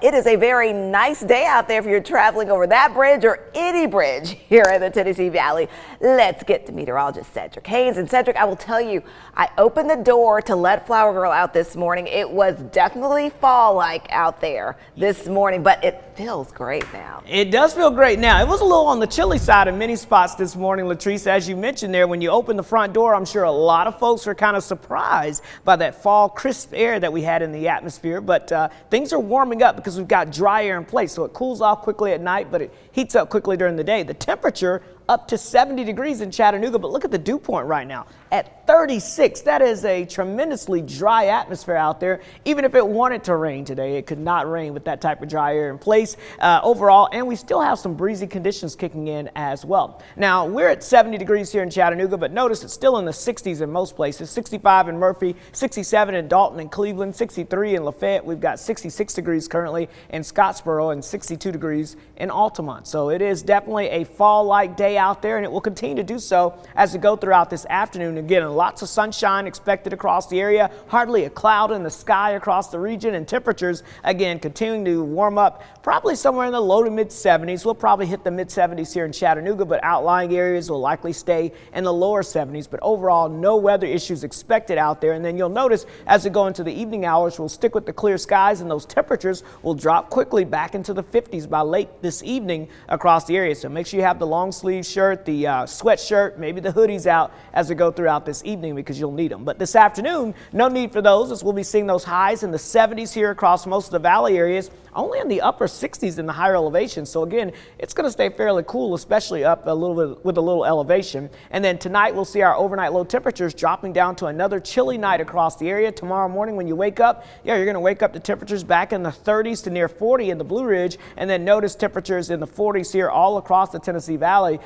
it is a very nice day out there if you're traveling over that bridge or any bridge here in the Tennessee Valley. Let's get to meteorologist Cedric Haynes. And Cedric, I will tell you, I opened the door to let Flower Girl out this morning. It was definitely fall-like out there this morning, but it feels great now. It does feel great now. It was a little on the chilly side in many spots this morning, Latrice. As you mentioned there, when you open the front door, I'm sure a lot of folks are kind of surprised by that fall crisp air that we had in the atmosphere. But things are warming up because we've got dry air in place. So it cools off quickly at night, but it heats up quickly during the day. The temperature up to 70 degrees in Chattanooga, but look at the dew point right now at 36. That is a tremendously dry atmosphere out there. Even if it wanted to rain today, it could not rain with that type of dry air in place overall, and we still have some breezy conditions kicking in as well. Now, we're at 70 degrees here in Chattanooga, but notice it's still in the 60s in most places. 65 in Murphy, 67 in Dalton and Cleveland, 63 in Lafayette. We've got 66 degrees currently in Scottsboro and 62 degrees in Altamont. So it is definitely a fall-like day out there, and it will continue to do so as we go throughout this afternoon. Again, lots of sunshine expected across the area, hardly a cloud in the sky across the region, and temperatures again continuing to warm up, probably somewhere in the low to mid 70s. We'll probably hit the mid 70s here in Chattanooga, but outlying areas will likely stay in the lower 70s. But overall, no weather issues expected out there. And then you'll notice as we go into the evening hours, we'll stick with the clear skies, and those temperatures will drop quickly back into the 50s by late this evening across the area. So make sure you have the long sleeve shirt, the sweatshirt, maybe the hoodies out as we go throughout this evening because you'll need them. But this afternoon, no need for those, as we'll be seeing those highs in the 70s here across most of the valley areas, only in the upper 60s in the higher elevations. So again, it's going to stay fairly cool, especially up a little bit with a little elevation. And then tonight we'll see our overnight low temperatures dropping down to another chilly night across the area. Tomorrow morning when you wake up, you're going to wake up to temperatures back in the 30s to near 40 in the Blue Ridge, and then notice temperatures in the 40s here all across the Tennessee Valley.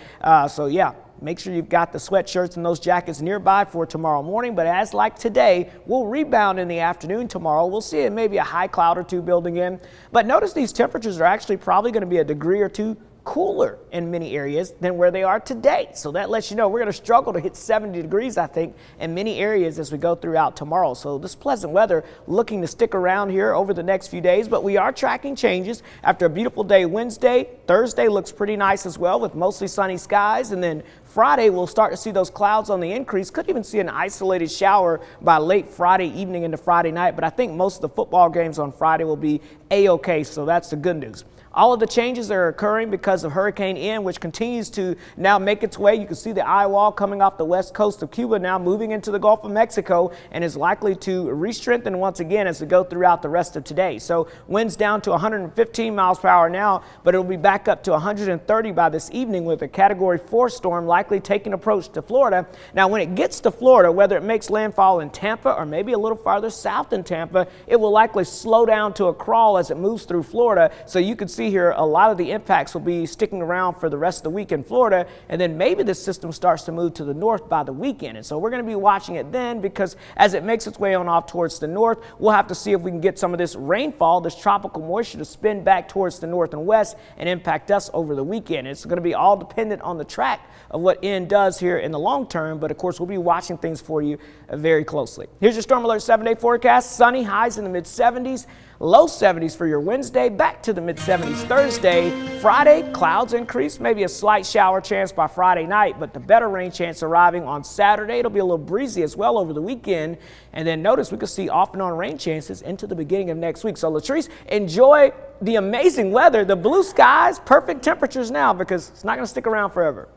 Make sure you've got the sweatshirts and those jackets nearby for tomorrow morning. But as like today, we'll rebound in the afternoon tomorrow. We'll see maybe a high cloud or two building in. But notice these temperatures are actually probably going to be a degree or two cooler in many areas than where they are today. So that lets you know we're going to struggle to hit 70 degrees, I think, in many areas as we go throughout tomorrow. So this pleasant weather looking to stick around here over the next few days, but we are tracking changes after a beautiful day Wednesday. Thursday looks pretty nice as well with mostly sunny skies, and then Friday we'll start to see those clouds on the increase. Could even see an isolated shower by late Friday evening into Friday night, but I think most of the football games on Friday will be a-okay, so that's the good news. All of the changes are occurring because of Hurricane Ian, which continues to now make its way. You can see the eye wall coming off the west coast of Cuba now moving into the Gulf of Mexico and is likely to re-strengthen once again as we go throughout the rest of today. So winds down to 115 miles per hour now, but it'll be back up to 130 by this evening with a Category 4 storm likely taking approach to Florida. Now, when it gets to Florida, whether it makes landfall in Tampa or maybe a little farther south in Tampa, it will likely slow down to a crawl as it moves through Florida. So you can see here a lot of the impacts will be sticking around for the rest of the week in Florida, and then maybe the system starts to move to the north by the weekend. And so we're going to be watching it then, because as it makes its way on off towards the north, we'll have to see if we can get some of this rainfall, this tropical moisture, to spin back towards the north and west and impact us over the weekend. It's going to be all dependent on the track of what Ian does here in the long term, but of course we'll be watching things for you very closely. Here's your Storm Alert 7-day forecast. Sunny, highs in the mid 70s. Low 70s for your Wednesday, back to the mid 70s Thursday. Friday, clouds increase, maybe a slight shower chance by Friday night, but the better rain chance arriving on Saturday. It'll be a little breezy as well over the weekend. And then notice we could see off and on rain chances into the beginning of next week. So Latrice, enjoy the amazing weather, the blue skies, perfect temperatures now, because it's not going to stick around forever.